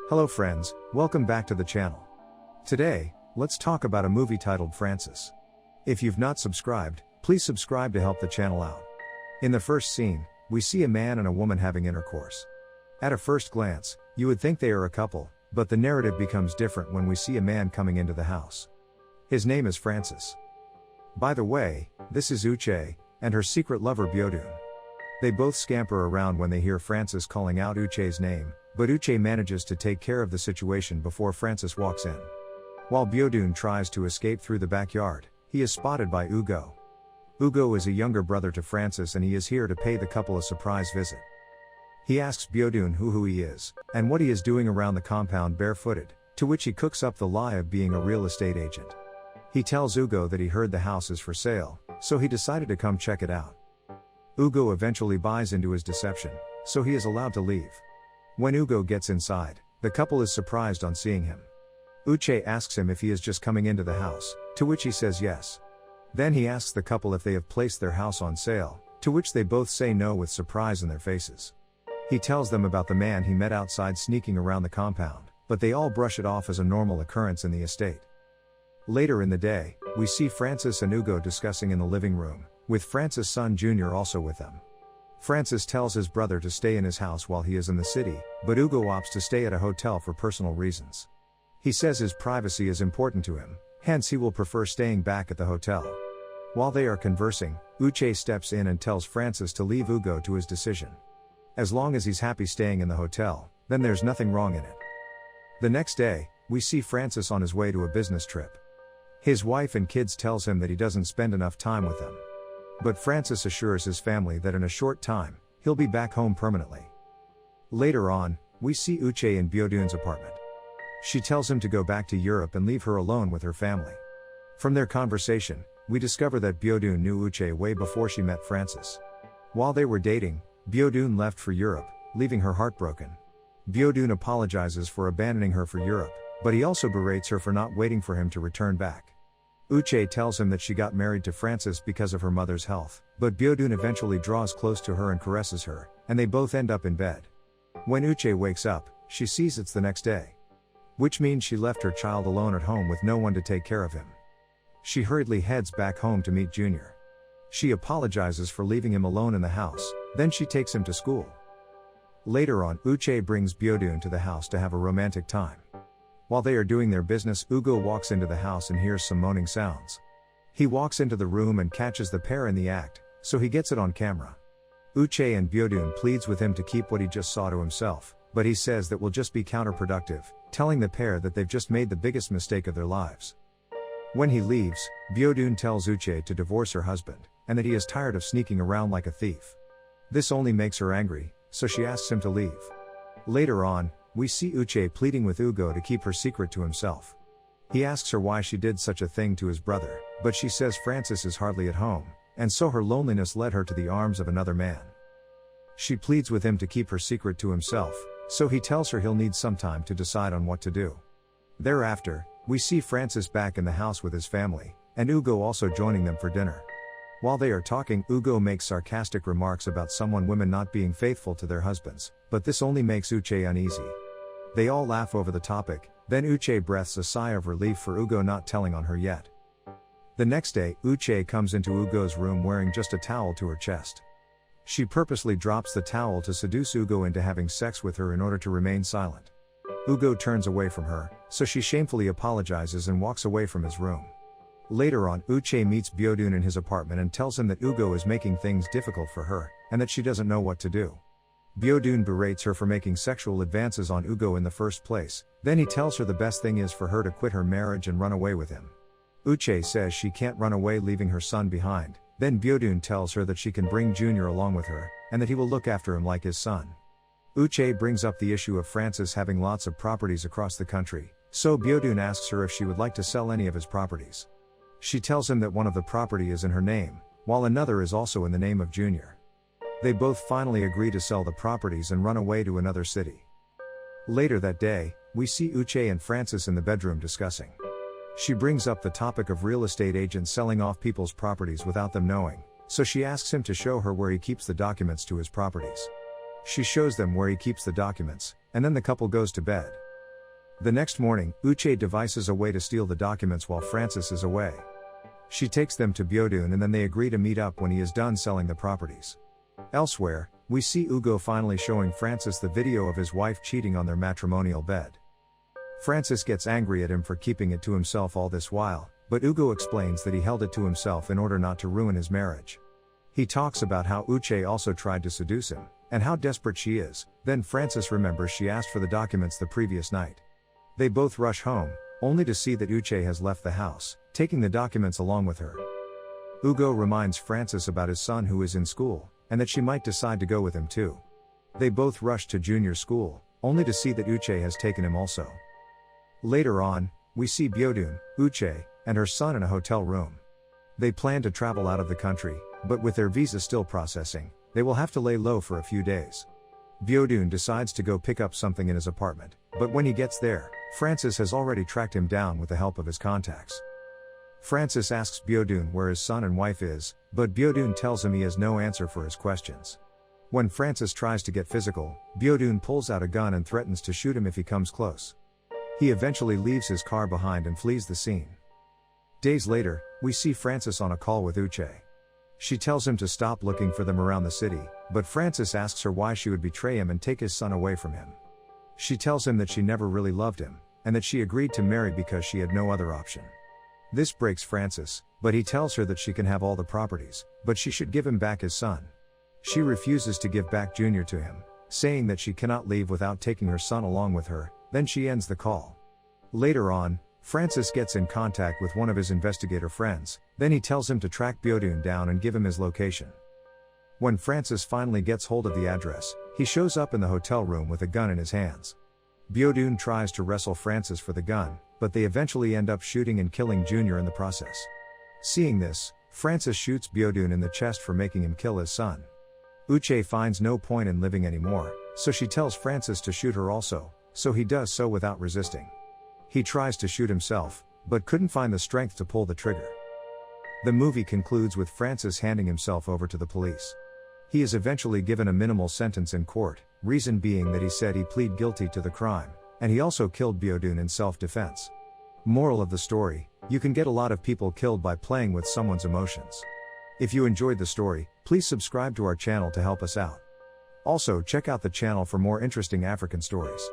Hello friends, welcome back to the channel. Today, let's talk about a movie titled Frances. If you've not subscribed, please subscribe to help the channel out. In the first scene, we see a man and a woman having intercourse. At a first glance, you would think they are a couple, but the narrative becomes different when we see a man coming into the house. His name is Frances. By the way, this is Uche, and her secret lover Biodun. They both scamper around when they hear Frances calling out Uche's name, but Uche manages to take care of the situation before Frances walks in. While Biodun tries to escape through the backyard, he is spotted by Ugo. Ugo is a younger brother to Frances and he is here to pay the couple a surprise visit. He asks Biodun who he is, and what he is doing around the compound barefooted, to which he cooks up the lie of being a real estate agent. He tells Ugo that he heard the house is for sale, so he decided to come check it out. Ugo eventually buys into his deception, so he is allowed to leave. When Ugo gets inside, the couple is surprised on seeing him. Uche asks him if he is just coming into the house, to which he says yes. Then he asks the couple if they have placed their house on sale, to which they both say no with surprise in their faces. He tells them about the man he met outside sneaking around the compound, but they all brush it off as a normal occurrence in the estate. Later in the day, we see Frances and Ugo discussing in the living room, with Frances' son Junior also with them. Frances tells his brother to stay in his house while he is in the city, but Ugo opts to stay at a hotel for personal reasons. He says his privacy is important to him, hence he will prefer staying back at the hotel. While they are conversing, Uche steps in and tells Frances to leave Ugo to his decision. As long as he's happy staying in the hotel, then there's nothing wrong in it. The next day, we see Frances on his way to a business trip. His wife and kids tells him that he doesn't spend enough time with them. But Frances assures his family that in a short time, he'll be back home permanently. Later on, we see Uche in Biodun's apartment. She tells him to go back to Europe and leave her alone with her family. From their conversation, we discover that Biodun knew Uche way before she met Frances. While they were dating, Biodun left for Europe, leaving her heartbroken. Biodun apologizes for abandoning her for Europe, but he also berates her for not waiting for him to return back. Uche tells him that she got married to Frances because of her mother's health, but Biodun eventually draws close to her and caresses her, and they both end up in bed. When Uche wakes up, she sees it's the next day. Which means she left her child alone at home with no one to take care of him. She hurriedly heads back home to meet Junior. She apologizes for leaving him alone in the house, then she takes him to school. Later on, Uche brings Biodun to the house to have a romantic time. While they are doing their business, Ugo walks into the house and hears some moaning sounds. He walks into the room and catches the pair in the act, so he gets it on camera. Uche and Biodun pleads with him to keep what he just saw to himself, but he says that will just be counterproductive, telling the pair that they've just made the biggest mistake of their lives. When he leaves, Biodun tells Uche to divorce her husband, and that he is tired of sneaking around like a thief. This only makes her angry, so she asks him to leave. Later on, we see Uche pleading with Ugo to keep her secret to himself. He asks her why she did such a thing to his brother, but she says Frances is hardly at home, and so her loneliness led her to the arms of another man. She pleads with him to keep her secret to himself, so he tells her he'll need some time to decide on what to do. Thereafter, we see Frances back in the house with his family, and Ugo also joining them for dinner. While they are talking, Ugo makes sarcastic remarks about women not being faithful to their husbands, but this only makes Uche uneasy. They all laugh over the topic, then Uche breathes a sigh of relief for Ugo not telling on her yet. The next day, Uche comes into Ugo's room wearing just a towel to her chest. She purposely drops the towel to seduce Ugo into having sex with her in order to remain silent. Ugo turns away from her, so she shamefully apologizes and walks away from his room. Later on, Uche meets Biodun in his apartment and tells him that Ugo is making things difficult for her, and that she doesn't know what to do. Biodun berates her for making sexual advances on Ugo in the first place, then he tells her the best thing is for her to quit her marriage and run away with him. Uche says she can't run away leaving her son behind, then Biodun tells her that she can bring Junior along with her, and that he will look after him like his son. Uche brings up the issue of Frances having lots of properties across the country, so Biodun asks her if she would like to sell any of his properties. She tells him that one of the property is in her name, while another is also in the name of Junior. They both finally agree to sell the properties and run away to another city. Later that day, we see Uche and Frances in the bedroom discussing. She brings up the topic of real estate agents selling off people's properties without them knowing, so she asks him to show her where he keeps the documents to his properties. She shows them where he keeps the documents, and then the couple goes to bed. The next morning, Uche devises a way to steal the documents while Francis is away. She takes them to Biodun and then they agree to meet up when he is done selling the properties. Elsewhere, we see Ugo finally showing Francis the video of his wife cheating on their matrimonial bed. Francis gets angry at him for keeping it to himself all this while, but Ugo explains that he held it to himself in order not to ruin his marriage. He talks about how Uche also tried to seduce him, and how desperate she is. Then Francis remembers she asked for the documents the previous night. They both rush home, only to see that Uche has left the house, taking the documents along with her. Ugo reminds Francis about his son who is in school, and that she might decide to go with him too. They both rush to junior school, only to see that Uche has taken him also. Later on, we see Biodun, Uche, and her son in a hotel room. They plan to travel out of the country, but with their visa still processing, they will have to lay low for a few days. Biodun decides to go pick up something in his apartment, but when he gets there, Francis has already tracked him down with the help of his contacts. Francis asks Biodun where his son and wife is, but Biodun tells him he has no answer for his questions. When Francis tries to get physical, Biodun pulls out a gun and threatens to shoot him if he comes close. He eventually leaves his car behind and flees the scene. Days later, we see Francis on a call with Uche. She tells him to stop looking for them around the city, but Francis asks her why she would betray him and take his son away from him. She tells him that she never really loved him, and that she agreed to marry because she had no other option. This breaks Francis, but he tells her that she can have all the properties, but she should give him back his son. She refuses to give back Junior to him, saying that she cannot leave without taking her son along with her. Then she ends the call. Later on, Francis gets in contact with one of his investigator friends, then he tells him to track Biodun down and give him his location. When Francis finally gets hold of the address, he shows up in the hotel room with a gun in his hands. Biodun tries to wrestle Francis for the gun, but they eventually end up shooting and killing Junior in the process. Seeing this, Francis shoots Biodun in the chest for making him kill his son. Uche finds no point in living anymore, so she tells Francis to shoot her also, so he does so without resisting. He tries to shoot himself, but couldn't find the strength to pull the trigger. The movie concludes with Francis handing himself over to the police. He is eventually given a minimal sentence in court, reason being that he said he pleaded guilty to the crime, and he also killed Biodun in self-defense. Moral of the story, you can get a lot of people killed by playing with someone's emotions. If you enjoyed the story, please subscribe to our channel to help us out. Also check out the channel for more interesting African stories.